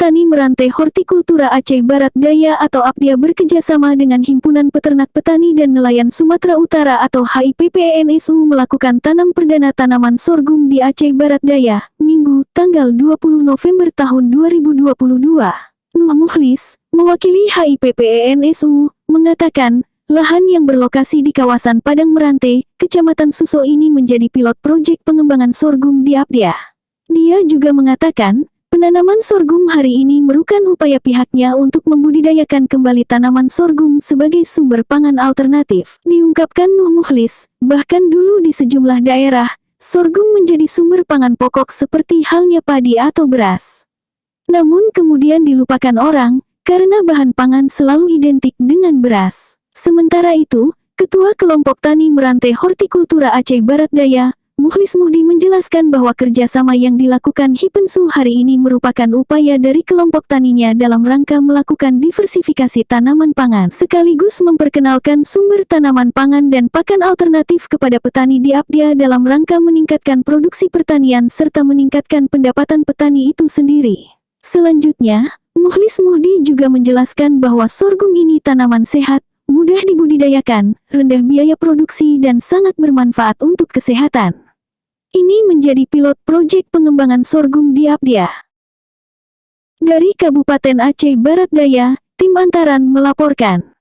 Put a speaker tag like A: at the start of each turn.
A: Tani Merantai Hortikultura Aceh Barat Daya atau APDIA bekerjasama dengan Himpunan Peternak Petani dan Nelayan Sumatera Utara atau HIPPENSU melakukan tanam perdana tanaman sorghum di Aceh Barat Daya, Minggu, tanggal 20 November tahun 2022. Nuh Mukhlis, mewakili HIPPENSU, mengatakan, lahan yang berlokasi di kawasan Padang Merantai, Kecamatan Suso ini menjadi pilot proyek pengembangan sorghum di APDIA. Dia juga mengatakan, penanaman sorghum hari ini merupakan upaya pihaknya untuk membudidayakan kembali tanaman sorghum sebagai sumber pangan alternatif. Diungkapkan Nuh Mukhlis, bahkan dulu di sejumlah daerah, sorghum menjadi sumber pangan pokok seperti halnya padi atau beras. Namun kemudian dilupakan orang, karena bahan pangan selalu identik dengan beras. Sementara itu, Ketua Kelompok Tani Merantai Hortikultura Aceh Barat Daya, Mukhlis Muhdi menjelaskan bahwa kerjasama yang dilakukan HIPPENSU hari ini merupakan upaya dari kelompok taninya dalam rangka melakukan diversifikasi tanaman pangan, sekaligus memperkenalkan sumber tanaman pangan dan pakan alternatif kepada petani di APDIA dalam rangka meningkatkan produksi pertanian serta meningkatkan pendapatan petani itu sendiri. Selanjutnya, Mukhlis Muhdi juga menjelaskan bahwa sorghum ini tanaman sehat, mudah dibudidayakan, rendah biaya produksi dan sangat bermanfaat untuk kesehatan. Ini menjadi pilot proyek pengembangan sorghum di APDIA. Dari Kabupaten Aceh Barat Daya, Tim Antaran melaporkan.